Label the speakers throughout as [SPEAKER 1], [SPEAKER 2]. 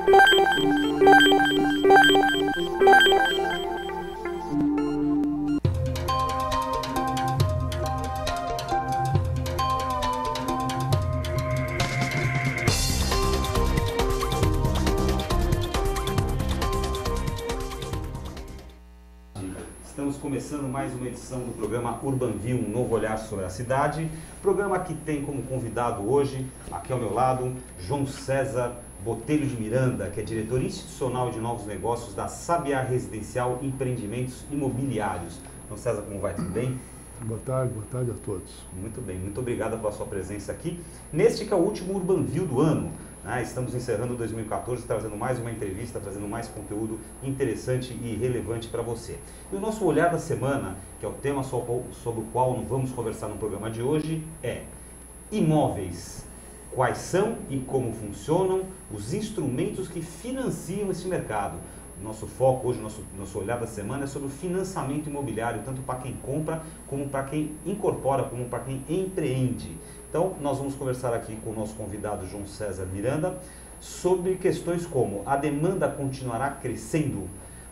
[SPEAKER 1] Estamos começando mais uma edição do programa Urbanview, um novo olhar sobre a cidade. Programa que tem como convidado hoje, aqui ao meu lado, João César Botelho de Miranda, que é diretor institucional de novos negócios da Sabiá Residencial Empreendimentos Imobiliários. João César, como vai? Tudo bem?
[SPEAKER 2] Boa tarde a todos.
[SPEAKER 1] Muito bem, muito obrigado pela sua presença aqui. Neste que é o último Urbanview do ano. Estamos encerrando 2014, trazendo mais uma entrevista, trazendo mais conteúdo interessante e relevante para você. E o nosso olhar da semana, que é o tema sobre o qual vamos conversar no programa de hoje, é imóveis. Quais são e como funcionam os instrumentos que financiam esse mercado? Nosso foco hoje, nosso olhar da semana é sobre o financiamento imobiliário, tanto para quem compra, como para quem incorpora, como para quem empreende. Então, nós vamos conversar aqui com o nosso convidado João César Miranda sobre questões como a demanda continuará crescendo,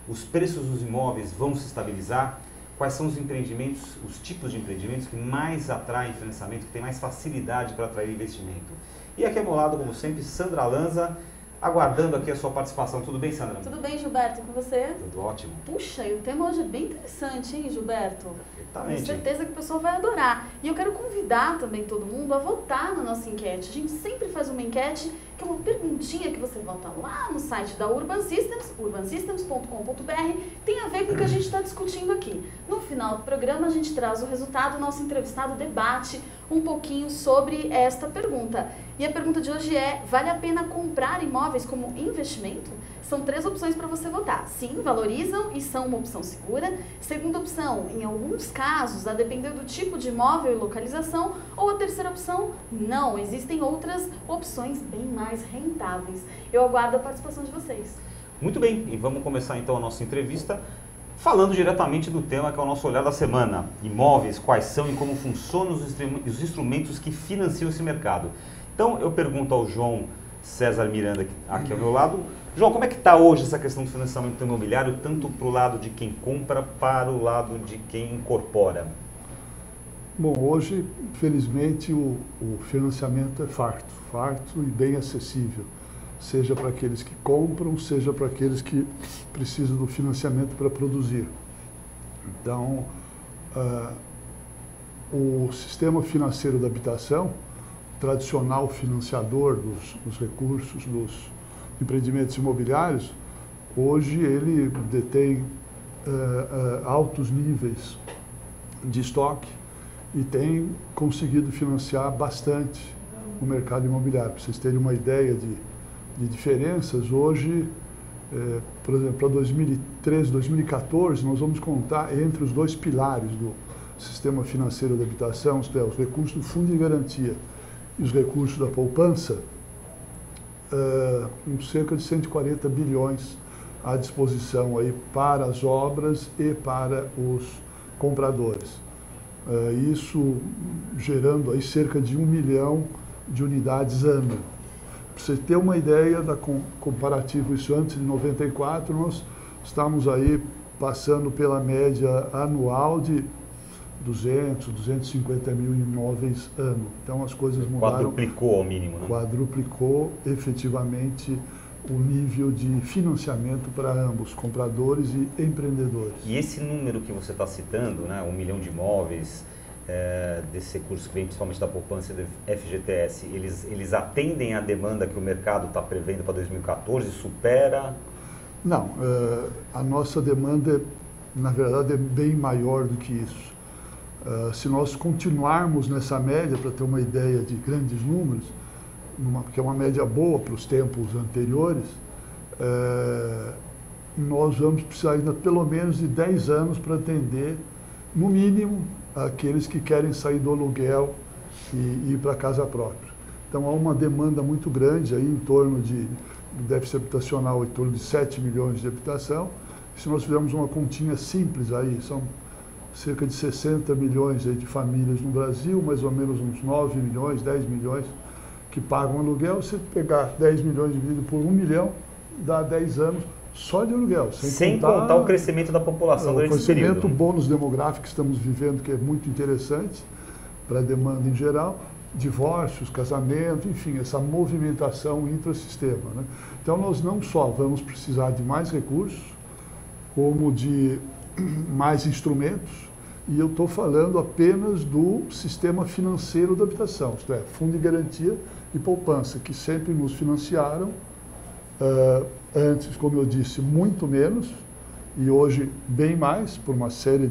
[SPEAKER 1] os preços dos imóveis vão se estabilizar, quais são os empreendimentos, os tipos de empreendimentos que mais atraem financiamento, que têm mais facilidade para atrair investimento. E aqui ao meu lado, como sempre, Sandra Lanza, aguardando aqui a sua participação. Tudo bem, Sandra?
[SPEAKER 3] Tudo bem, Gilberto, e com você?
[SPEAKER 1] Tudo ótimo.
[SPEAKER 3] Puxa, e o tema hoje é bem interessante, hein, Gilberto?
[SPEAKER 1] Perfeitamente.
[SPEAKER 3] Tenho certeza que o pessoal vai adorar. E eu quero convidar também todo mundo a votar na nossa enquete. A gente sempre faz uma enquete, que é uma perguntinha que você vota lá no site da Urban Systems, urbansystems.com.br, tem a ver com o que a gente está discutindo aqui. No final do programa, a gente traz o resultado, o nosso entrevistado debate um pouquinho sobre esta pergunta. E a pergunta de hoje é: vale a pena comprar imóveis como investimento? São 3 opções para você votar. Sim, valorizam e são uma opção segura. Segunda opção, em alguns casos, a depender do tipo de imóvel e localização. Ou a terceira opção, não, existem outras opções bem mais rentáveis. Eu aguardo a participação de vocês.
[SPEAKER 1] Muito bem, e vamos começar então a nossa entrevista falando diretamente do tema que é o nosso olhar da semana. Imóveis, quais são e como funcionam os instrumentos que financiam esse mercado. Então eu pergunto ao João César Miranda, aqui ao meu lado. João, como é que está hoje essa questão do financiamento imobiliário, tanto para o lado de quem compra, para o lado de quem incorpora?
[SPEAKER 2] Bom, hoje, felizmente, o financiamento é farto e bem acessível, seja para aqueles que compram, seja para aqueles que precisam do financiamento para produzir. Então, o sistema financeiro da habitação, tradicional financiador dos recursos dos empreendimentos imobiliários, hoje ele detém altos níveis de estoque e tem conseguido financiar bastante o mercado imobiliário. Para vocês terem uma ideia de diferenças, hoje, por exemplo, para 2013, 2014, nós vamos contar entre os 2 pilares do sistema financeiro da habitação, os recursos do fundo de garantia e os recursos da poupança, cerca de 140 bilhões à disposição aí para as obras e para os compradores. Isso gerando aí cerca de 1 milhão de unidades ano. Para você ter uma ideia da comparativo, isso antes de 94, nós estamos aí passando pela média anual de 200, 250 mil imóveis ano. Então as coisas mudaram.
[SPEAKER 1] Quadruplicou ao mínimo, né?
[SPEAKER 2] Quadruplicou efetivamente o nível de financiamento para ambos, compradores e empreendedores.
[SPEAKER 1] E esse número que você está citando, né, 1 milhão de imóveis, desse recurso que vem principalmente da poupança e do FGTS, eles atendem à demanda que o mercado está prevendo para 2014? Supera?
[SPEAKER 2] Não, a nossa demanda, na verdade, é bem maior do que isso. Se nós continuarmos nessa média, para ter uma ideia de grandes números, que é uma média boa para os tempos anteriores, nós vamos precisar ainda pelo menos de 10 anos para atender, no mínimo, aqueles que querem sair do aluguel e ir para a casa própria. Então há uma demanda muito grande aí em torno de déficit habitacional, em torno de 7 milhões de habitação. Se nós fizermos uma continha simples aí, são cerca de 60 milhões aí de famílias no Brasil, mais ou menos uns 9 milhões, 10 milhões que pagam aluguel. Se pegar 10 milhões dividido por 1 milhão, dá 10 anos só de aluguel.
[SPEAKER 1] Sem contar o crescimento da população durante esse período.
[SPEAKER 2] O crescimento, o bônus demográfico que estamos vivendo, que é muito interessante para a demanda em geral, divórcios, casamento, enfim, essa movimentação intrasistema, né? Então, nós não só vamos precisar de mais recursos, como de mais instrumentos, e eu estou falando apenas do sistema financeiro da habitação, isto é, fundo de garantia e poupança, que sempre nos financiaram, antes, como eu disse, muito menos, e hoje bem mais, por uma série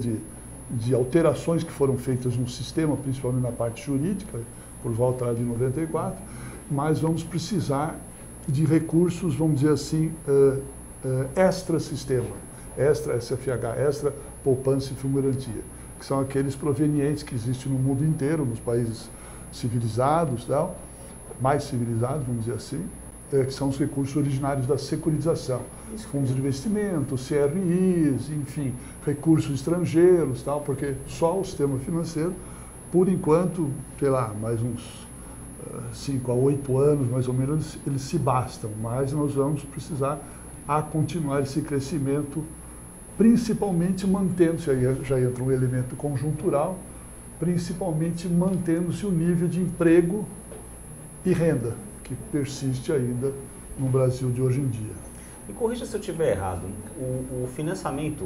[SPEAKER 2] de alterações que foram feitas no sistema, principalmente na parte jurídica, por volta de 94, mas vamos precisar de recursos, vamos dizer assim, extra-sistema, extra-SFH, extra-poupança e fundo de garantia, que são aqueles provenientes que existem no mundo inteiro, nos países civilizados, tal, mais civilizados, vamos dizer assim, que são os recursos originários da securitização, fundos de investimento, CRIs, enfim, recursos estrangeiros, tal, porque só o sistema financeiro, por enquanto, sei lá, mais uns 5 a 8 anos, mais ou menos, eles se bastam, mas nós vamos precisar continuar esse crescimento, principalmente mantendo-se, aí já entra um elemento conjuntural, principalmente mantendo-se o nível de emprego e renda, que persiste ainda no Brasil de hoje em dia.
[SPEAKER 1] Me corrija se eu estiver errado, o financiamento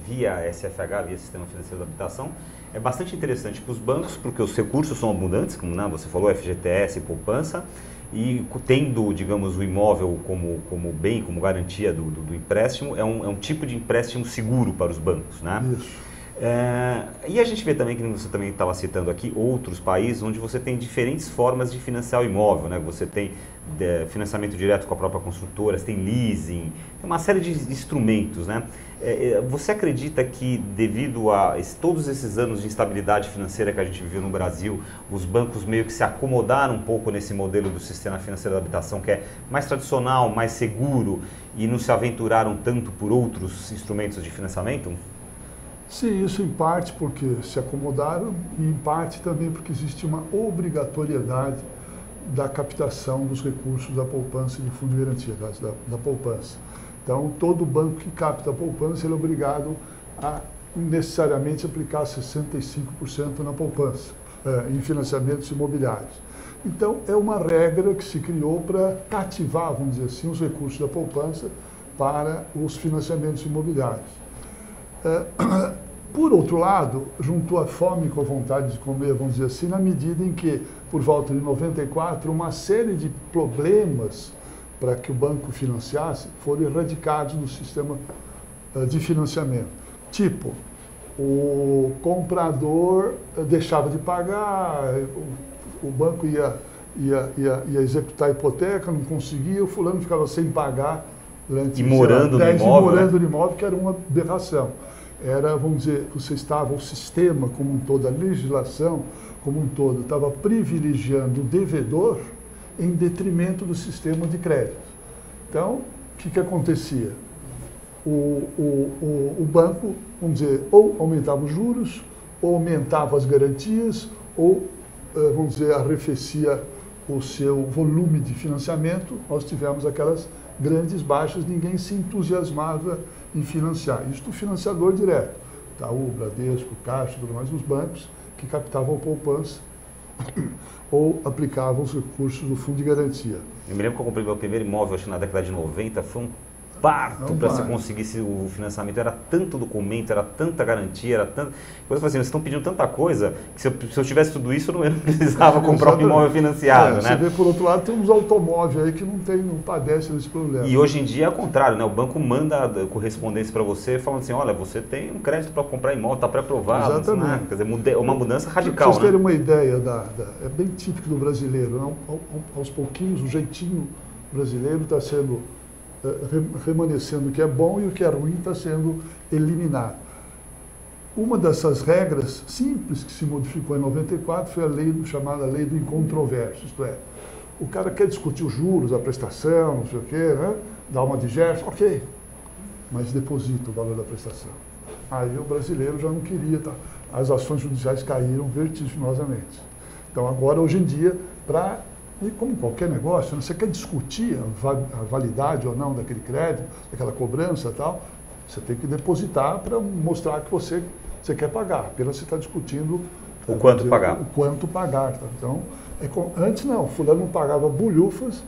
[SPEAKER 1] via SFH, via Sistema Financeiro da Habitação, é bastante interessante para os bancos, porque os recursos são abundantes, como você falou, FGTS, poupança, e tendo, digamos, o imóvel como bem, como garantia do empréstimo, é um tipo de empréstimo seguro para os bancos, né?
[SPEAKER 2] Isso.
[SPEAKER 1] E a gente vê também, que você também estava citando aqui, outros países onde você tem diferentes formas de financiar o imóvel, né? Você tem financiamento direto com a própria construtora, você tem leasing, tem uma série de instrumentos, né? Você acredita que devido a todos esses anos de instabilidade financeira que a gente viveu no Brasil, os bancos meio que se acomodaram um pouco nesse modelo do sistema financeiro da habitação, que é mais tradicional, mais seguro, e não se aventuraram tanto por outros instrumentos de financiamento?
[SPEAKER 2] Sim, isso em parte porque se acomodaram e em parte também porque existe uma obrigatoriedade da captação dos recursos da poupança e do fundo de garantia, da poupança. Então, todo banco que capta a poupança ele é obrigado a necessariamente aplicar 65% na poupança, em financiamentos imobiliários. Então, é uma regra que se criou para cativar, vamos dizer assim, os recursos da poupança para os financiamentos imobiliários. Por outro lado, juntou a fome com a vontade de comer, vamos dizer assim, na medida em que, por volta de 94, uma série de problemas para que o banco financiasse foram erradicados no sistema de financiamento. Tipo, o comprador deixava de pagar, o banco ia executar a hipoteca, não conseguia, o fulano ficava sem pagar durante
[SPEAKER 1] morando no imóvel,
[SPEAKER 2] morando no imóvel, que era uma aberração. Era, vamos dizer, o sistema como um todo, a legislação como um todo, estava privilegiando o devedor em detrimento do sistema de crédito. Então, o que acontecia? O banco, vamos dizer, ou aumentava os juros, ou aumentava as garantias, ou, vamos dizer, arrefecia o seu volume de financiamento. Nós tivemos aquelas grandes baixas, ninguém se entusiasmava em financiar. Isso do financiador direto, Itaú, Bradesco, Caixa, tudo mais, os bancos que captavam poupança ou aplicavam os recursos do fundo de garantia.
[SPEAKER 1] Eu me lembro que eu comprei meu primeiro imóvel, acho que na década de 90, foi um parto para você conseguir o financiamento. Era tanto documento, era tanta garantia, era tanta... Eu falei assim, vocês estão pedindo tanta coisa que se eu tivesse tudo isso, eu não precisava comprar um imóvel financiado, né?
[SPEAKER 2] Você vê, por outro lado, tem uns automóveis aí que não padecem desse problema.
[SPEAKER 1] E hoje em dia é o contrário, né? O banco manda correspondência para você falando assim, olha, você tem um crédito para comprar imóvel, está pré-aprovado.
[SPEAKER 2] Exatamente.
[SPEAKER 1] Né? Quer dizer, uma mudança radical,
[SPEAKER 2] para vocês terem uma ideia, é bem típico do brasileiro, né? Aos pouquinhos, o jeitinho brasileiro está sendo remanescendo o que é bom e o que é ruim está sendo eliminado. Uma dessas regras simples que se modificou em 94 foi a lei chamada Lei do Incontroverso, isto é, o cara quer discutir os juros, a prestação, não sei o quê, né? Dá uma digestão, ok, mas deposita o valor da prestação. Aí o brasileiro já não queria, tá? As ações judiciais caíram vertiginosamente. Então agora, hoje em dia, para E como qualquer negócio, você quer discutir a validade ou não daquele crédito, daquela cobrança e tal, você tem que depositar para mostrar que você quer pagar. Apenas você está discutindo
[SPEAKER 1] o quanto pagar.
[SPEAKER 2] O quanto pagar. Tá? Então, antes não, fulano não pagava bolhufas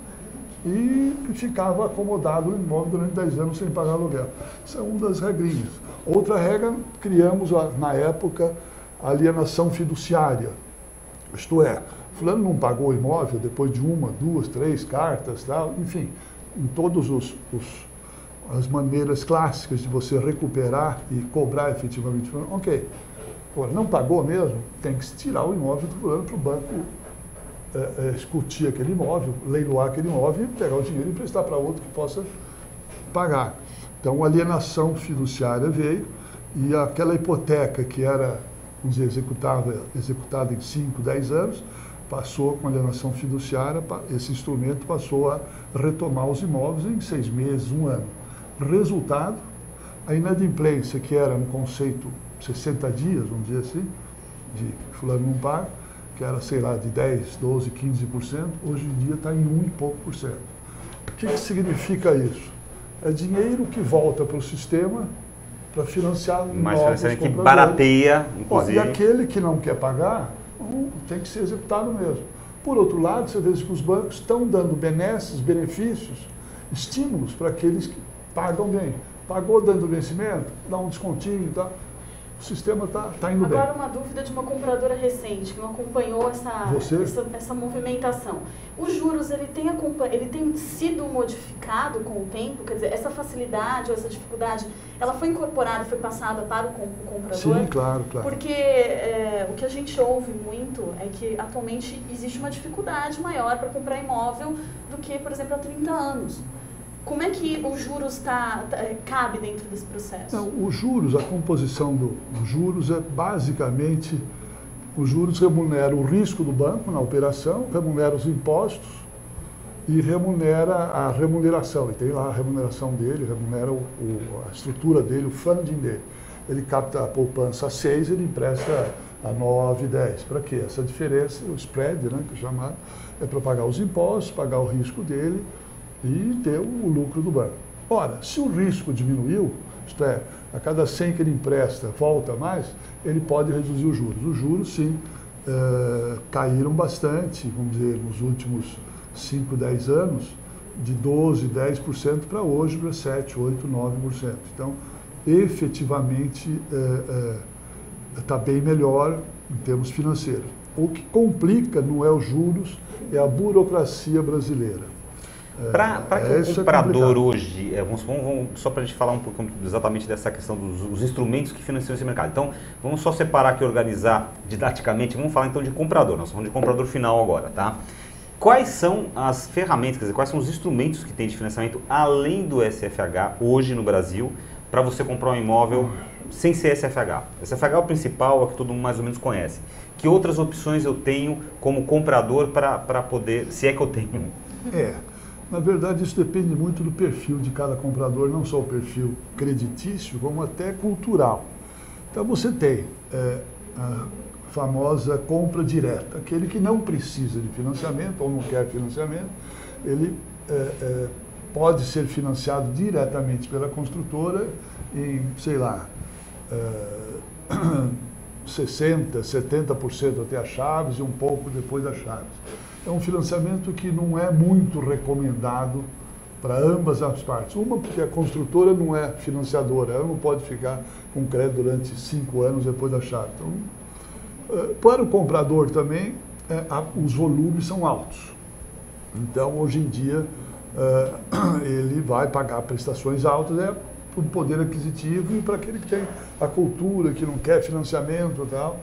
[SPEAKER 2] e ficava acomodado no imóvel durante 10 anos sem pagar aluguel. Isso é uma das regrinhas. Outra regra, criamos na época a alienação fiduciária. Isto é, fulano não pagou o imóvel depois de 1, 2, 3 cartas, tal, enfim, em todas as maneiras clássicas de você recuperar e cobrar efetivamente. Ok, agora, não pagou mesmo, tem que se tirar o imóvel do fulano para o banco discutir aquele imóvel, leiloar aquele imóvel e pegar o dinheiro e emprestar para outro que possa pagar. Então, a alienação fiduciária veio e aquela hipoteca que era, vamos dizer, executada em 5, 10 anos, passou com a alienação fiduciária, esse instrumento passou a retomar os imóveis em 6 meses, 1 ano. Resultado, a inadimplência, que era um conceito 60 dias, vamos dizer assim, de fulano não paga, que era, sei lá, de 10, 12, 15%, hoje em dia está em 1 e pouco por cento. O que significa isso? É dinheiro que volta para o sistema para financiar novos
[SPEAKER 1] que barateia, inclusive.
[SPEAKER 2] E aquele que não quer pagar, tem que ser executado mesmo. Por outro lado, você vê que os bancos estão dando benesses, benefícios, estímulos para aqueles que pagam bem. Pagou dando vencimento, dá um descontinho e tal. O sistema está indo bem.
[SPEAKER 3] Agora, uma dúvida de uma compradora recente, que não acompanhou essa movimentação. Os juros, ele tem sido modificado com o tempo? Quer dizer, essa facilidade ou essa dificuldade, ela foi incorporada e foi passada para o comprador?
[SPEAKER 2] Sim, claro.
[SPEAKER 3] Porque o que a gente ouve muito é que, atualmente, existe uma dificuldade maior para comprar imóvel do que, por exemplo, há 30 anos. Como é que os juros cabe dentro desse processo?
[SPEAKER 2] Não, os juros, a composição dos juros é basicamente, os juros remuneram o risco do banco na operação, remunera os impostos e remunera a remuneração. E tem lá a remuneração dele, remunera a estrutura dele, o funding dele. Ele capta a poupança a 6, ele empresta a 9, 10. Para quê? Essa diferença, o spread, né, que é chamado, é para pagar os impostos, pagar o risco dele e ter o lucro do banco. Ora, se o risco diminuiu, isto é, a cada 100 que ele empresta volta mais, ele pode reduzir os juros. Os juros, sim, caíram bastante, vamos dizer, nos últimos 5, 10 anos, de 12, 10% para hoje, para 7, 8, 9%. Então, efetivamente, está bem melhor em termos financeiros. O que complica não é os juros, é a burocracia brasileira.
[SPEAKER 1] Para que o comprador hoje, vamos, só para a gente falar um pouco exatamente dessa questão dos instrumentos que financiam esse mercado. Então, vamos só separar aqui, organizar didaticamente, vamos falar então de comprador, nós estamos de comprador final agora, tá? Quais são as ferramentas, quer dizer, quais são os instrumentos que tem de financiamento além do SFH hoje no Brasil para você comprar um imóvel sem ser SFH? SFH é o principal, é o que todo mundo mais ou menos conhece. Que outras opções eu tenho como comprador para poder, se é que eu tenho?
[SPEAKER 2] Na verdade, isso depende muito do perfil de cada comprador, não só o perfil creditício, como até cultural. Então, você tem a famosa compra direta, aquele que não precisa de financiamento ou não quer financiamento, ele pode ser financiado diretamente pela construtora em, sei lá, 60%, 70% até as chaves e um pouco depois das chaves. É um financiamento que não é muito recomendado para ambas as partes. Uma, porque a construtora não é financiadora, ela não pode ficar com crédito durante 5 anos depois da chave. Então, para o comprador também, os volumes são altos. Então, hoje em dia, ele vai pagar prestações altas, para o poder aquisitivo e para aquele que tem a cultura, que não quer financiamento e tal,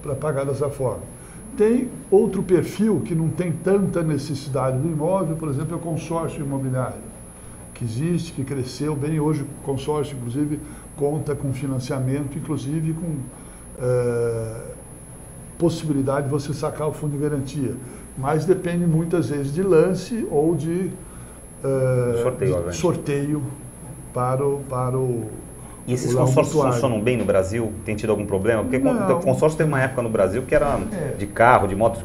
[SPEAKER 2] para pagar dessa forma. Tem outro perfil que não tem tanta necessidade do imóvel, por exemplo, é o consórcio imobiliário, que existe, que cresceu bem. Hoje o consórcio, inclusive, conta com financiamento, inclusive com possibilidade de você sacar o fundo de garantia. Mas depende muitas vezes de lance ou de sorteio para o
[SPEAKER 1] E esses consórcios funcionam bem no Brasil? Tem tido algum problema? Porque o consórcio teve uma época no Brasil que era de carro, de moto,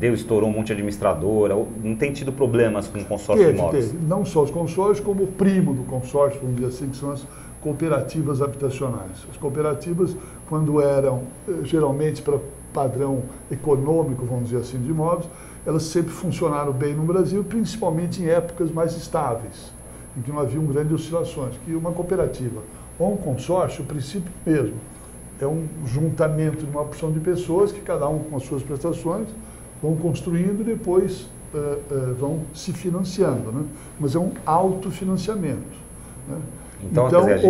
[SPEAKER 1] estourou um monte de administradora, não tem tido problemas com o consórcio de imóveis?
[SPEAKER 2] Não só os consórcios, como o primo do consórcio, vamos dizer assim, que são as cooperativas habitacionais. As cooperativas, quando eram geralmente para padrão econômico, vamos dizer assim, de imóveis, elas sempre funcionaram bem no Brasil, principalmente em épocas mais estáveis, em que não haviam grandes oscilações. Que uma cooperativa ou um consórcio, o princípio mesmo, é um juntamento de uma porção de pessoas que cada um com as suas prestações vão construindo e depois vão se financiando, né? Mas é um autofinanciamento, né?
[SPEAKER 1] Então quer dizer,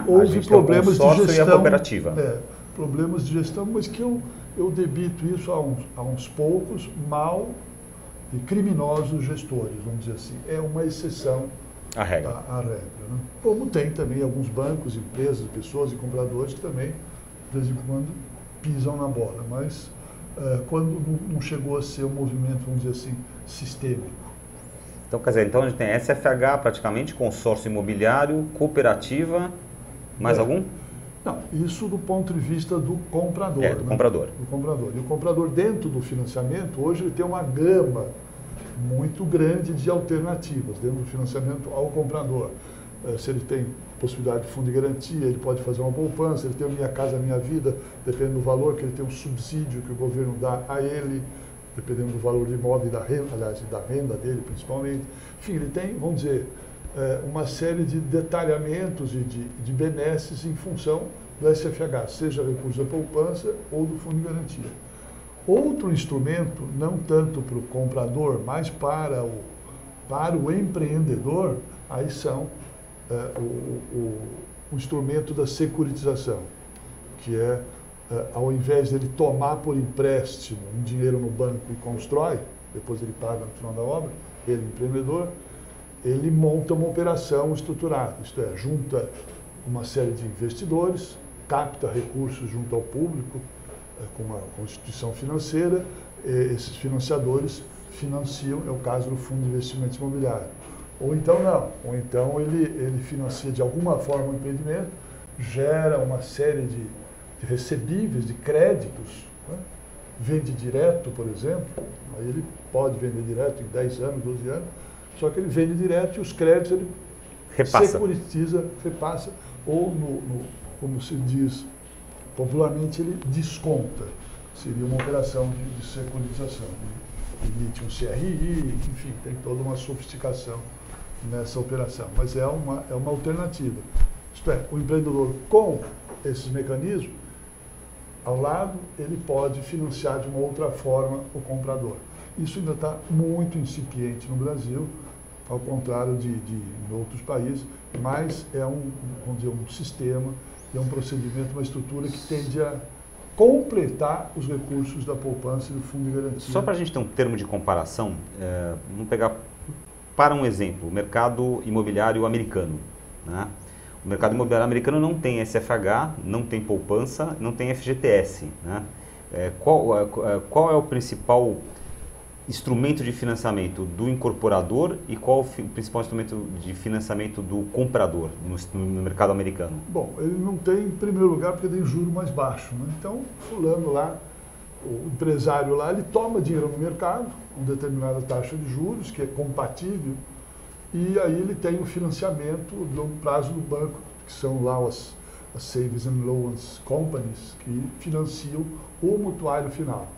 [SPEAKER 2] houve problemas de gestão,
[SPEAKER 1] e a cooperativa.
[SPEAKER 2] Problemas de gestão, mas que eu debito isso a uns poucos mal e criminosos gestores, vamos dizer assim. É uma exceção
[SPEAKER 1] à regra.
[SPEAKER 2] Né? Como tem também alguns bancos, empresas, pessoas e compradores que também, de vez em quando, pisam na bola. Mas quando não chegou a ser um movimento, vamos dizer assim, sistêmico.
[SPEAKER 1] Então, quer dizer, então a gente tem SFH praticamente, consórcio imobiliário, cooperativa, mais algum?
[SPEAKER 2] Não, isso do ponto de vista do comprador.
[SPEAKER 1] Do comprador.
[SPEAKER 2] Do comprador. E o comprador, dentro do financiamento, hoje ele tem uma gama muito grande de alternativas dentro do financiamento ao comprador. Se ele tem possibilidade de fundo de garantia, ele pode fazer uma poupança, ele tem o Minha Casa Minha Vida, dependendo do valor, que ele tem um subsídio que o governo dá a ele, dependendo do valor do imóvel e da renda, aliás, da renda dele principalmente. Enfim, ele tem, vamos dizer, uma série de detalhamentos e de benesses em função do SFH, seja recurso da poupança ou do fundo de garantia. Outro instrumento, não tanto para o comprador, mas para o empreendedor, aí são o instrumento da securitização, que é, ao invés de ele tomar por empréstimo um dinheiro no banco e constrói, depois ele paga no final da obra, ele, empreendedor, ele monta uma operação estruturada, isto é, junta uma série de investidores, capta recursos junto ao público, com uma instituição financeira, esses financiadores financiam, é o caso do Fundo de Investimentos Imobiliários. Ou então não, ou então ele financia de alguma forma o empreendimento, gera uma série de recebíveis, de créditos, né? Vende direto, por exemplo, aí ele pode vender direto em 10 anos, 12 anos, só que ele vende direto e os créditos ele securitiza, repassa, ou como se diz popularmente, ele desconta. Seria uma operação de securitização. Emite um CRI, enfim, tem toda uma sofisticação nessa operação. Mas é uma alternativa. Isto é, o empreendedor com esses mecanismos, ao lado, ele pode financiar de uma outra forma o comprador. Isso ainda está muito incipiente no Brasil, ao contrário de outros países, mas é vamos dizer, um sistema, é um procedimento, uma estrutura que tende a completar os recursos da poupança e do fundo de garantia.
[SPEAKER 1] Só para a gente ter um termo de comparação, vamos pegar, para um exemplo, o mercado imobiliário americano, né? O mercado imobiliário americano não tem SFH, não tem poupança, não tem FGTS, né? Qual é o principal instrumento de financiamento do incorporador e qual o principal instrumento de financiamento do comprador no mercado americano?
[SPEAKER 2] Bom, ele não tem, em primeiro lugar, porque tem juro mais baixo, né? Então, fulano lá, o empresário lá, ele toma dinheiro no mercado, com determinada taxa de juros, que é compatível, e aí ele tem o financiamento do prazo do banco, que são lá as Savings and Loans Companies, que financiam o mutuário final.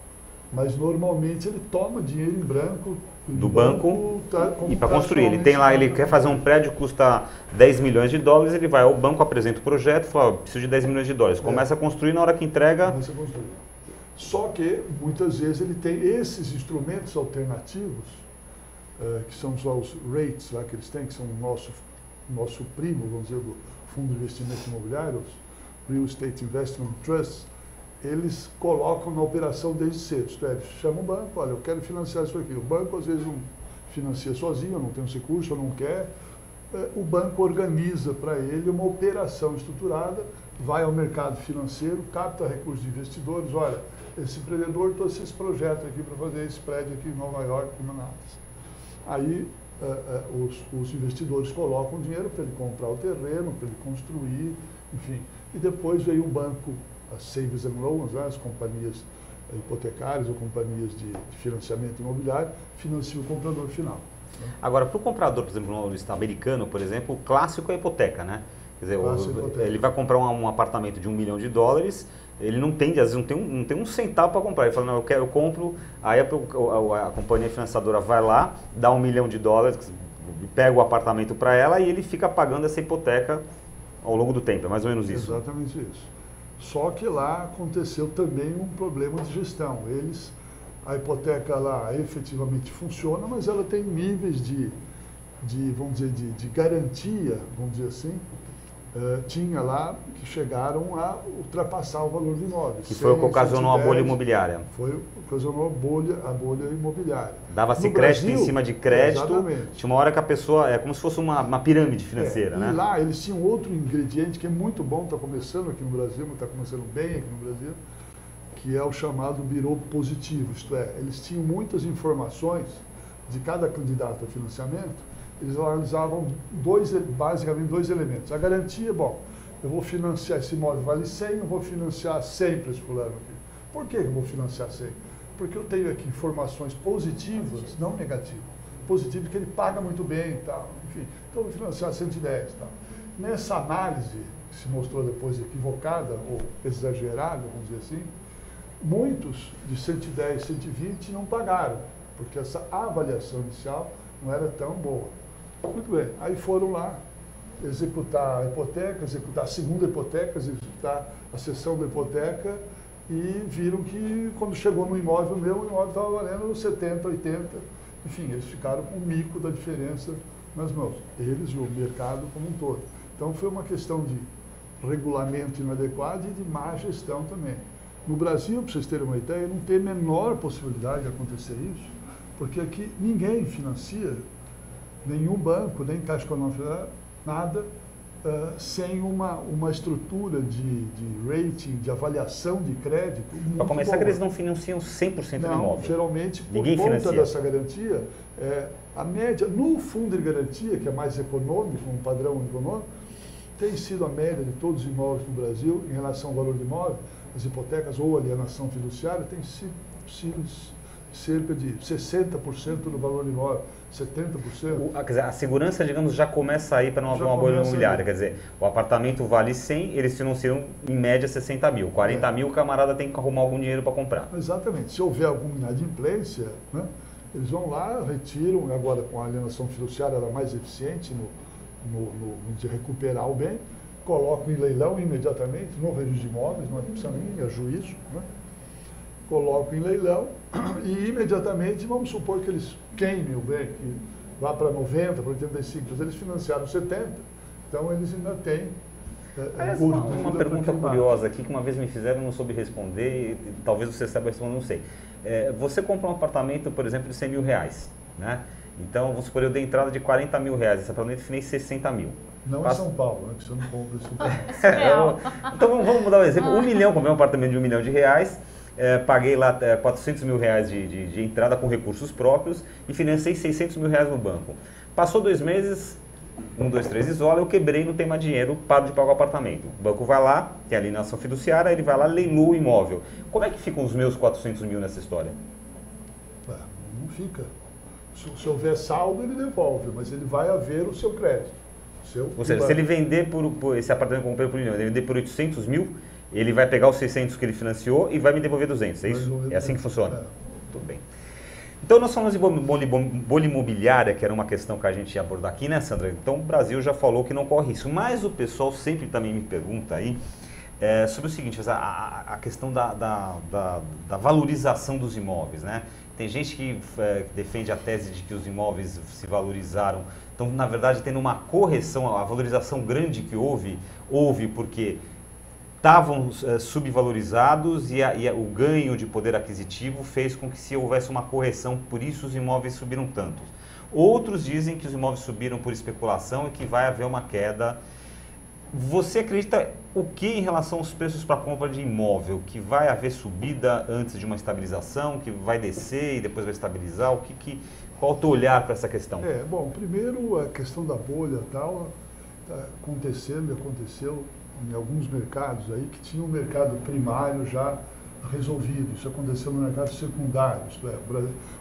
[SPEAKER 2] Mas normalmente ele toma dinheiro em branco
[SPEAKER 1] do banco e para construir. Ele tem lá, ele quer fazer um prédio que custa 10 milhões de dólares, ele vai ao banco, apresenta o projeto e fala, preciso de 10 milhões de dólares. Começa a construir, na hora que entrega...
[SPEAKER 2] Começa a construir. Só que, muitas vezes, ele tem esses instrumentos alternativos, que são só os rates lá que eles têm, que são o nosso primo, vamos dizer, do Fundo de Investimento Imobiliário, os Real Estate Investment Trusts, eles colocam na operação desde cedo. Isto é, eles chamam o banco, olha, eu quero financiar isso aqui. O banco, às vezes, não financia sozinho, não tem esse recurso, não quer. O banco organiza para ele uma operação estruturada, vai ao mercado financeiro, capta recursos de investidores, olha, esse empreendedor trouxe esse projeto aqui para fazer esse prédio aqui em Nova York, em Manaus. Aí os investidores colocam dinheiro para ele comprar o terreno, para ele construir, enfim. E depois veio o banco, as Savings and Loans, né, as companhias hipotecárias ou companhias de financiamento imobiliário, financiam o comprador final.
[SPEAKER 1] Agora, para o comprador, por exemplo, no estado americano, por exemplo, o clássico é a hipoteca, né? Quer dizer, ele vai comprar um apartamento de $1 milhão, ele não tem, às vezes não tem um centavo para comprar. Ele fala, não, eu compro, aí a companhia financiadora vai lá, dá $1 milhão, pega o apartamento para ela e ele fica pagando essa hipoteca ao longo do tempo, é mais ou menos isso.
[SPEAKER 2] Exatamente isso. Só que lá aconteceu também um problema de gestão. A hipoteca lá efetivamente funciona, mas ela tem níveis vamos dizer, de garantia, vamos dizer assim, tinha lá que chegaram a ultrapassar o valor do imóvel.
[SPEAKER 1] Que foi o que ocasionou a bolha imobiliária.
[SPEAKER 2] Foi o que ocasionou a bolha imobiliária.
[SPEAKER 1] Dava-se crédito em cima de crédito. Exatamente. Tinha uma hora que a pessoa, é como se fosse uma pirâmide financeira, né?
[SPEAKER 2] E lá eles tinham outro ingrediente que é muito bom, está começando aqui no Brasil, mas está começando bem aqui no Brasil, que é o chamado birô positivo. Isto é, eles tinham muitas informações de cada candidato a financiamento. Eles analisavam basicamente dois elementos. A garantia, bom, eu vou financiar esse imóvel vale 100, eu vou financiar 100 para esse fulano aqui. Por que eu vou financiar 100? Porque eu tenho aqui informações positivas, não negativas. Positivas que ele paga muito bem e tal, enfim. Então eu vou financiar 110 e tal. Nessa análise, que se mostrou depois equivocada ou exagerada, vamos dizer assim, muitos de 110, 120 não pagaram, porque essa avaliação inicial não era tão boa. Muito bem, aí foram lá executar a hipoteca, executar a segunda hipoteca, executar a cessão da hipoteca e viram que quando chegou no imóvel meu, o imóvel estava valendo 70, 80, enfim, eles ficaram com o mico da diferença nas mãos, eles e o mercado como um todo. Então foi uma questão de regulamento inadequado e de má gestão também. No Brasil, para vocês terem uma ideia, não tem a menor possibilidade de acontecer isso, porque aqui ninguém financia, nenhum banco, nem Caixa Econômica, nada, sem uma estrutura de rating, de avaliação de crédito.
[SPEAKER 1] Para começar, que eles não financiam 100% do imóvel.
[SPEAKER 2] Geralmente, por
[SPEAKER 1] ninguém
[SPEAKER 2] conta
[SPEAKER 1] financia.
[SPEAKER 2] Dessa garantia, a média, no fundo de garantia, que é mais econômico, um padrão econômico, tem sido a média de todos os imóveis no Brasil, em relação ao valor do imóvel, as hipotecas ou alienação fiduciária, tem sido cerca de 60% do valor do imóvel, 70%.
[SPEAKER 1] Quer dizer, a segurança, digamos, já começa a ir para uma bolha imobiliária. Quer dizer, o apartamento vale 100, eles financiam em média 60 mil. 40 mil, o camarada tem que arrumar algum dinheiro para comprar.
[SPEAKER 2] Exatamente. Se houver alguma inadimplência, né, eles vão lá, retiram, agora com a alienação fiduciária ela é mais eficiente de recuperar o bem, colocam em leilão imediatamente, no registro de imóveis, não precisa nem a juízo, né? Colocam em leilão e imediatamente, vamos supor que eles queimem o bem, que vá para 90, para 85, mas eles financiaram 70, então eles ainda têm...
[SPEAKER 1] uma pergunta curiosa aqui que uma vez me fizeram, não soube responder, e talvez você saiba responder, não sei. Você compra um apartamento, por exemplo, de 100 mil reais, né? Então, vamos supor, eu dei entrada de 40 mil reais, esse apartamento financei 60 mil.
[SPEAKER 2] Não em São Paulo, né? Que você não compra em São Paulo.
[SPEAKER 1] Então, vamos mudar o exemplo. 1 milhão, comprei um apartamento de 1 milhão de reais, paguei lá 400 mil reais de entrada com recursos próprios e financei 600 mil reais no banco. Passou 2 meses, 1, 2, 3 isola, eu quebrei, não tem mais dinheiro, paro de pagar o apartamento. O banco vai lá, tem a alienação fiduciária, ele vai lá, leilou o imóvel. Como é que ficam os meus 400 mil nessa história?
[SPEAKER 2] Não fica. Se houver saldo, ele devolve, mas ele vai haver o seu crédito.
[SPEAKER 1] Ou seja, se ele vender por esse apartamento que eu comprei por 1 milhão, ele vender por 800 mil, ele vai pegar os 600 que ele financiou e vai me devolver 200, é isso? É assim que funciona? Tudo bem. Então, nós falamos de bolha imobiliária, que era uma questão que a gente ia abordar aqui, né, Sandra? Então, o Brasil já falou que não corre isso, mas o pessoal sempre também me pergunta aí sobre o seguinte, a questão da valorização dos imóveis, né? Tem gente que defende a tese de que os imóveis se valorizaram. Então, na verdade, tendo uma correção, a valorização grande que houve porque estavam subvalorizados e o ganho de poder aquisitivo fez com que se houvesse uma correção, por isso os imóveis subiram tanto. Outros dizem que os imóveis subiram por especulação e que vai haver uma queda. Você acredita o que em relação aos preços para compra de imóvel? Que vai haver subida antes de uma estabilização, que vai descer e depois vai estabilizar? Qual o teu olhar para essa questão?
[SPEAKER 2] Bom, primeiro a questão da bolha tal, está acontecendo e aconteceu em alguns mercados aí que tinha um mercado primário já resolvido. Isso aconteceu no mercado secundário, isto é,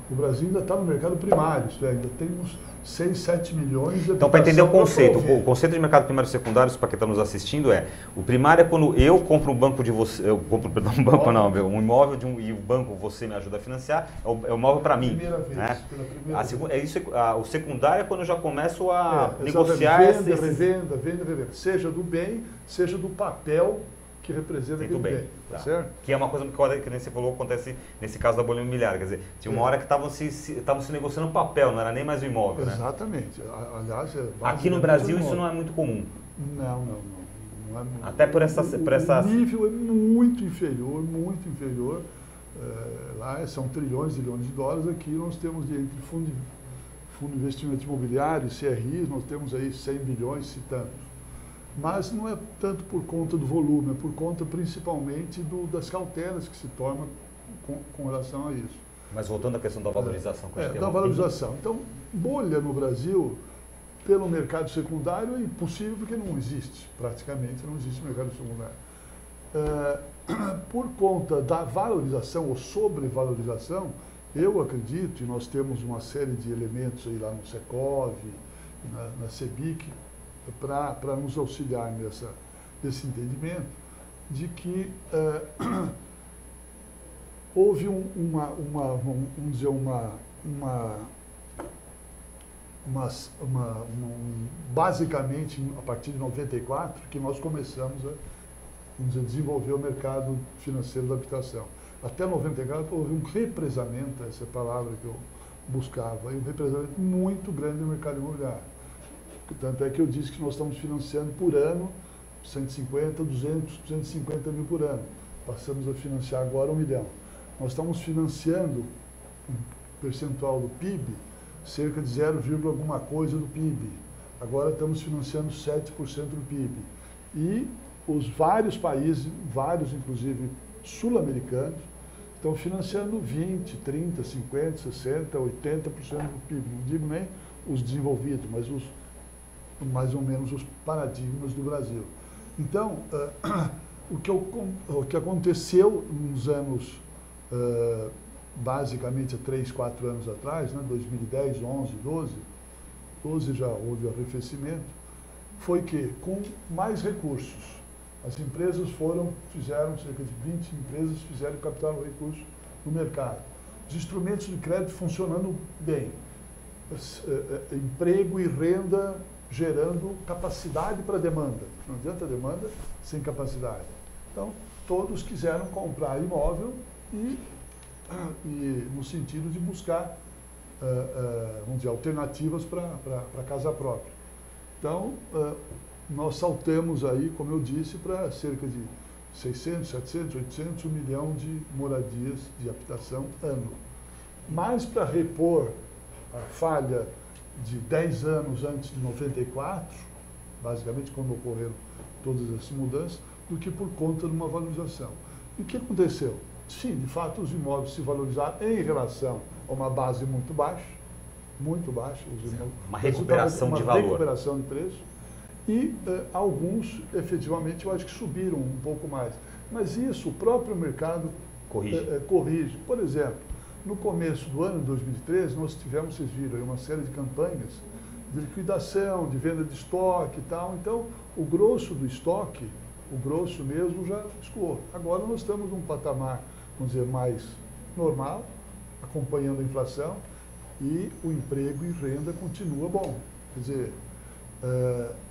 [SPEAKER 2] o Brasil ainda está no mercado primário, isto é, ainda temos 6, 7 milhões de
[SPEAKER 1] Então, para entender o conceito de mercado primário e secundário, para quem está nos assistindo, o primário é quando eu compro um banco de você, um imóvel e o banco você me ajuda a financiar, é o imóvel para mim.
[SPEAKER 2] Primeira vez,
[SPEAKER 1] né?
[SPEAKER 2] pela primeira vez.
[SPEAKER 1] O secundário é quando eu já começo a negociar...
[SPEAKER 2] Revenda, seja do bem, seja do papel que representa aquele bem,
[SPEAKER 1] tá
[SPEAKER 2] certo?
[SPEAKER 1] Que é uma coisa que nem você falou, acontece nesse caso da bolha imobiliária, quer dizer, tinha uma hora que estavam se negociando papel, não era nem mais o imóvel,
[SPEAKER 2] Exatamente.
[SPEAKER 1] né?
[SPEAKER 2] Aliás,
[SPEAKER 1] aqui no Brasil isso não é muito comum.
[SPEAKER 2] Não é muito.
[SPEAKER 1] Até por essa...
[SPEAKER 2] O nível é muito inferior. Lá são trilhões de dólares, aqui nós temos entre fundo de investimento imobiliário, CRIs, nós temos aí 100 bilhões, se tanto. Mas não é tanto por conta do volume, é por conta principalmente das cautelas que se tomam com relação a isso.
[SPEAKER 1] Mas voltando à questão da valorização.
[SPEAKER 2] Da valorização. Então, bolha no Brasil, pelo mercado secundário, é impossível porque não existe, praticamente não existe mercado secundário. Por conta da valorização ou sobrevalorização, eu acredito, e nós temos uma série de elementos aí lá no Secov, na CEBIC, para nos auxiliar nesse entendimento de que houve basicamente a partir de 94 que nós começamos a desenvolver o mercado financeiro da habitação. Até 94 houve um represamento, essa é a palavra que eu buscava, um represamento muito grande no mercado imobiliário. Tanto é que eu disse que nós estamos financiando por ano 150, 200, 250 mil por ano. Passamos a financiar agora 1 milhão. Nós estamos financiando um percentual do PIB, cerca de 0, alguma coisa do PIB. Agora estamos financiando 7% do PIB. E os vários países, inclusive sul-americanos, estão financiando 20, 30, 50, 60, 80% do PIB. Não digo nem os desenvolvidos, mas mais ou menos os paradigmas do Brasil. Então, o que aconteceu nos anos, basicamente há 3, 4 anos atrás, né, 2010, 11, 12 já houve arrefecimento, foi que com mais recursos, as empresas fizeram cerca de 20 empresas fizeram captar recursos no mercado. Os instrumentos de crédito funcionando bem, emprego e renda gerando capacidade para demanda. Não adianta demanda sem capacidade. Então, todos quiseram comprar imóvel e no sentido de buscar, vamos dizer, alternativas para casa própria. Então, nós saltamos aí, como eu disse, para cerca de 600, 700, 800, 1 milhão de moradias de habitação ano. Mas para repor a falha de 10 anos antes de 94, basicamente quando ocorreram todas essas mudanças, do que por conta de uma valorização. E o que aconteceu? Sim, de fato, os imóveis se valorizaram em relação a uma base muito baixa,
[SPEAKER 1] uma recuperação de valor.
[SPEAKER 2] Uma recuperação de preço. E alguns, efetivamente, eu acho que subiram um pouco mais. Mas isso o próprio mercado corrige. Por exemplo, no começo do ano de 2013, nós tivemos, vocês viram, uma série de campanhas de liquidação, de venda de estoque e tal. Então, o grosso do estoque, o grosso mesmo, já escoou. Agora nós estamos num patamar, vamos dizer, mais normal, acompanhando a inflação, e o emprego e renda continua bom. Quer dizer,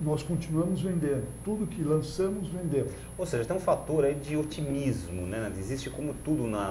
[SPEAKER 2] nós continuamos vendendo. Tudo que lançamos, vendemos.
[SPEAKER 1] Ou seja, tem um fator aí de otimismo, né? Existe, como tudo na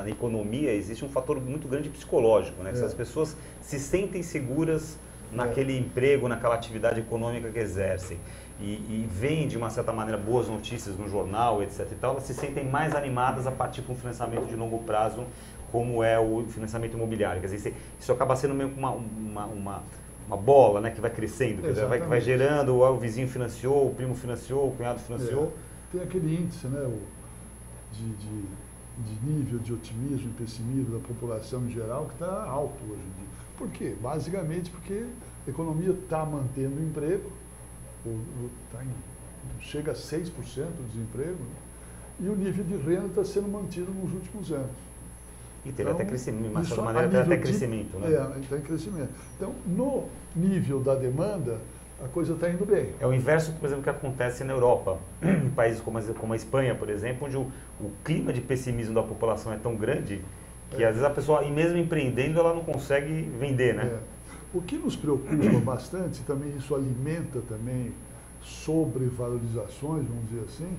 [SPEAKER 1] economia, existe um fator muito grande psicológico, né? Que as pessoas se sentem seguras naquele emprego, naquela atividade econômica que exercem. E veem, de uma certa maneira, boas notícias no jornal, etc. e tal, elas se sentem mais animadas a partir de um financiamento de longo prazo, como é o financiamento imobiliário. Quer dizer, isso acaba sendo meio que uma bola, né, que vai crescendo, quer dizer, vai gerando, o vizinho financiou, o primo financiou, o cunhado financiou.
[SPEAKER 2] Tem aquele índice, né, de nível de otimismo e pessimismo da população em geral que está alto hoje em dia. Por quê? Basicamente porque a economia está mantendo o emprego, chega a 6% do desemprego, né? E o nível de renda está sendo mantido nos últimos anos.
[SPEAKER 1] E teve até crescimento, mas de certa
[SPEAKER 2] maneira
[SPEAKER 1] maneira teve até crescimento, né?
[SPEAKER 2] Está em crescimento. Então, no nível da demanda, a coisa está indo bem.
[SPEAKER 1] É o inverso, por exemplo, que acontece na Europa, em países como a Espanha, por exemplo, onde o clima de pessimismo da população é tão grande que às vezes a pessoa, mesmo empreendendo, ela não consegue vender, né?
[SPEAKER 2] O que nos preocupa bastante, também isso alimenta também sobrevalorizações, vamos dizer assim,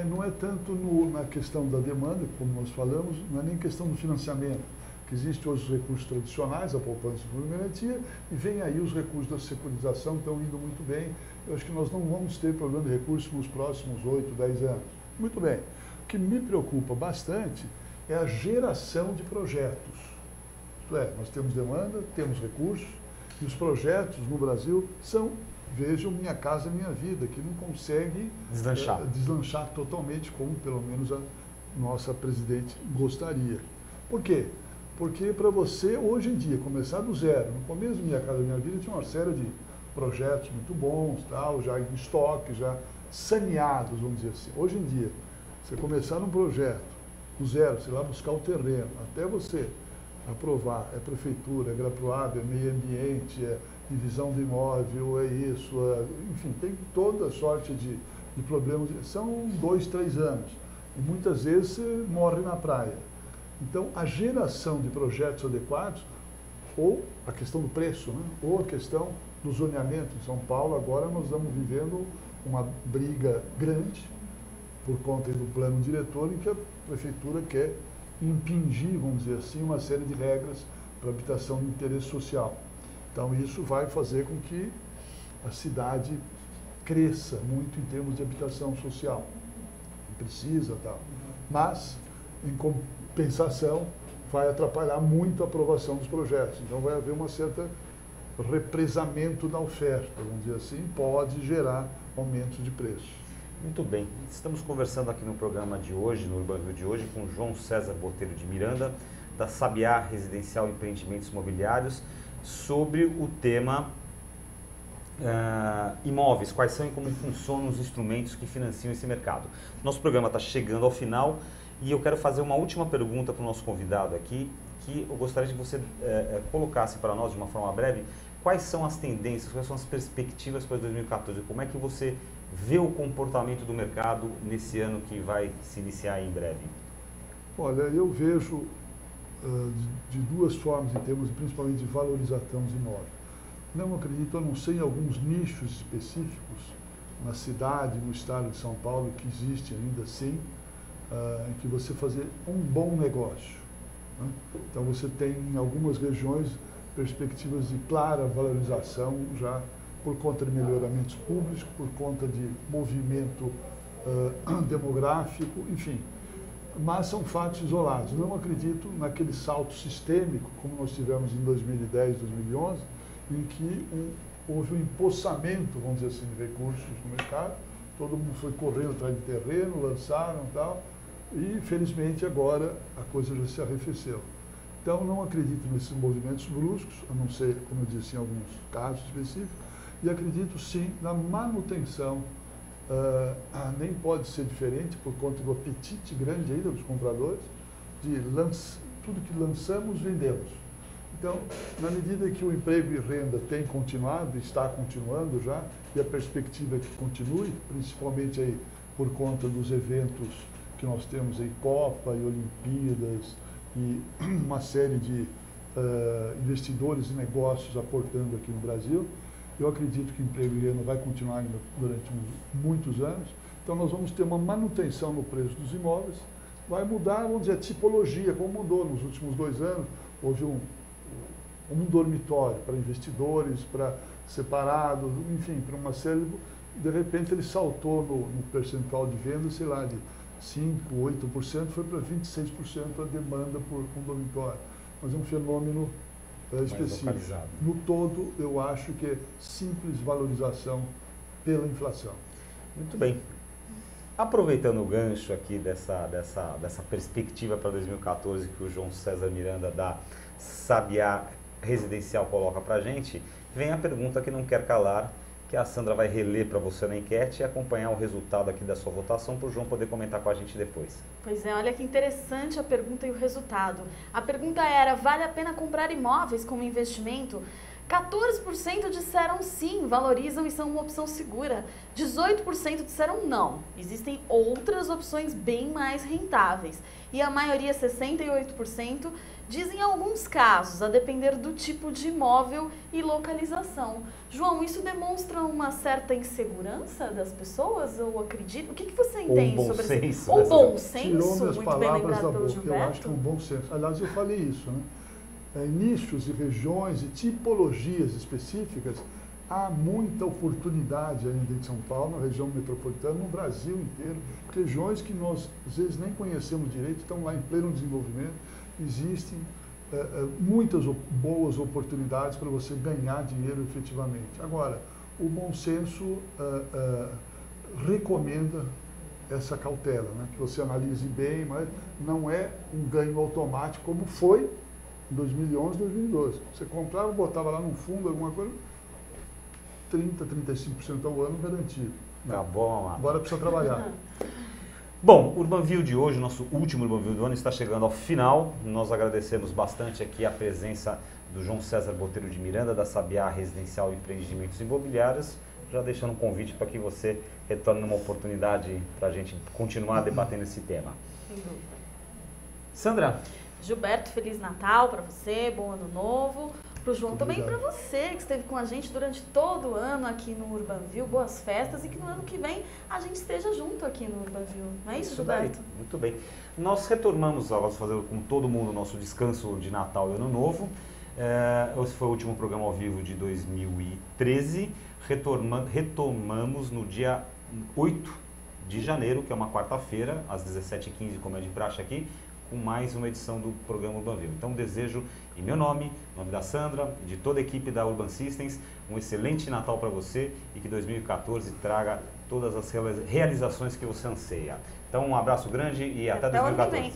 [SPEAKER 2] não é tanto na questão da demanda, como nós falamos, não é nem questão do financiamento, que existem hoje os recursos tradicionais, a poupança e a garantia, e vem aí os recursos da securitização, estão indo muito bem. Eu acho que nós não vamos ter problema de recursos nos próximos 8, 10 anos. Muito bem. O que me preocupa bastante é a geração de projetos. Isto é, nós temos demanda, temos recursos, e os projetos no Brasil são, vejam, Minha Casa Minha Vida, que não consegue deslanchar totalmente, como pelo menos a nossa presidente gostaria. Por quê? Porque para você, hoje em dia, começar do zero, no começo do Minha Casa Minha Vida tinha uma série de projetos muito bons, tal, já em estoque, já saneados, vamos dizer assim. Hoje em dia, você começar um projeto do zero, sei lá, buscar o terreno, até você aprovar, é prefeitura, é Graproab, é meio ambiente, é divisão do imóvel, é isso, enfim, tem toda sorte de problemas. São 2, 3 anos. E muitas vezes você morre na praia. Então, a geração de projetos adequados, ou a questão do preço, né? Ou a questão do zoneamento. Em São Paulo, agora nós estamos vivendo uma briga grande por conta do plano diretor, em que a prefeitura quer impingir, vamos dizer assim, uma série de regras para habitação de interesse social. Então, isso vai fazer com que a cidade cresça muito em termos de habitação social. Precisa, tal. Mas, em compensação, vai atrapalhar muito a aprovação dos projetos. Então, vai haver uma certa represamento da oferta, vamos dizer assim, pode gerar aumentos de preço.
[SPEAKER 1] Muito bem. Estamos conversando aqui no programa de hoje, no UrbanView de hoje, com João César Botelho de Miranda, da Sabiá Residencial e Empreendimentos Imobiliários, sobre o tema imóveis, quais são e como funcionam os instrumentos que financiam esse mercado. Nosso programa está chegando ao final e eu quero fazer uma última pergunta para o nosso convidado aqui, que eu gostaria que você colocasse para nós de uma forma breve, quais são as tendências, quais são as perspectivas para 2014, como é que você vê o comportamento do mercado nesse ano que vai se iniciar em breve?
[SPEAKER 2] Olha, eu vejo de duas formas em termos principalmente de valorização dos imóveis. Não acredito, a não ser em alguns nichos específicos na cidade, no estado de São Paulo, que existe ainda assim, em que você fazer um bom negócio, né? Então você tem em algumas regiões perspectivas de clara valorização já por conta de melhoramentos públicos, por conta de movimento demográfico, enfim. Mas são fatos isolados. Não acredito naquele salto sistêmico, como nós tivemos em 2010, 2011, em que houve um empossamento, vamos dizer assim, de recursos no mercado, todo mundo foi correndo atrás de terreno, lançaram e tal, e felizmente agora a coisa já se arrefeceu. Então não acredito nesses movimentos bruscos, a não ser, como eu disse, em alguns casos específicos, e acredito sim na manutenção, nem pode ser diferente por conta do apetite grande ainda dos compradores, de tudo que lançamos, vendemos. Então, na medida que o emprego e renda tem continuado, está continuando já, e a perspectiva é que continue, principalmente aí por conta dos eventos que nós temos aí, Copa e Olimpíadas, e uma série de investidores e negócios aportando aqui no Brasil, eu acredito que o emprego e renda vai continuar ainda durante muitos anos. Então, nós vamos ter uma manutenção no preço dos imóveis, vai mudar, vamos dizer, a tipologia, como mudou nos últimos 2 anos, houve um dormitório para investidores, para separados, enfim, para uma série, de repente ele saltou no percentual de venda, sei lá, de 5%, 8%, foi para 26% a demanda por um dormitório. Mas é um fenômeno específico. No todo, eu acho que é simples valorização pela inflação.
[SPEAKER 1] Muito bem. Aproveitando o gancho aqui dessa perspectiva para 2014 que o João César Miranda da Sabiá Residencial coloca para a gente, vem a pergunta que não quer calar, que a Sandra vai reler para você na enquete e acompanhar o resultado aqui da sua votação para o João poder comentar com a gente depois.
[SPEAKER 3] Pois é, olha que interessante a pergunta e o resultado. A pergunta era, vale a pena comprar imóveis como investimento? 14% disseram sim, valorizam e são uma opção segura. 18% disseram não. Existem outras opções bem mais rentáveis. E a maioria, 68%, dizem alguns casos, a depender do tipo de imóvel e localização. João, isso demonstra uma certa insegurança das pessoas? Ou acredita? O que você entende sobre
[SPEAKER 1] senso,
[SPEAKER 3] isso? Ou bom senso,
[SPEAKER 2] tirou minhas
[SPEAKER 3] muito bem
[SPEAKER 2] palavras
[SPEAKER 3] lembrado
[SPEAKER 2] da
[SPEAKER 3] pelo
[SPEAKER 2] boca. Eu acho que é um
[SPEAKER 3] Gilberto.
[SPEAKER 2] bom senso. Aliás, eu falei isso, né? Nichos e regiões e tipologias específicas, há muita oportunidade ainda em São Paulo, na região metropolitana, no Brasil inteiro. Regiões que nós, às vezes, nem conhecemos direito, estão lá em pleno desenvolvimento. Existem muitas boas oportunidades para você ganhar dinheiro efetivamente. Agora, o bom senso recomenda essa cautela, né? Que você analise bem, mas não é um ganho automático como foi em 2011, 2012. Você comprava, botava lá num fundo alguma coisa, 30%, 35% ao ano garantido.
[SPEAKER 1] Tá bom,
[SPEAKER 2] agora precisa trabalhar.
[SPEAKER 1] Bom, o Urbanview de hoje, nosso último Urbanview do ano, está chegando ao final. Nós agradecemos bastante aqui a presença do João César Botelho de Miranda, da Sabiá Residencial e Empreendimentos Imobiliários, já deixando um convite para que você retorne numa oportunidade para a gente continuar debatendo esse tema. Sandra.
[SPEAKER 3] Gilberto, Feliz Natal para você, bom ano novo. Para o João também,
[SPEAKER 2] Obrigado.
[SPEAKER 3] para você que esteve com a gente durante todo o ano aqui no Urbanview, boas festas e que no ano que vem a gente esteja junto aqui no Urbanview. Não é isso, Gilberto?
[SPEAKER 1] Muito bem. Nós retornamos, vamos fazer com todo mundo o nosso descanso de Natal e Ano Novo. Esse foi o último programa ao vivo de 2013. Retomamos no dia 8 de janeiro, que é uma quarta-feira, às 17h15, como é de praxe aqui, com mais uma edição do programa Urbanview. Então desejo, em meu nome da Sandra e de toda a equipe da Urban Systems, um excelente Natal para você e que 2014 traga todas as realizações que você anseia. Então um abraço grande e até 2014.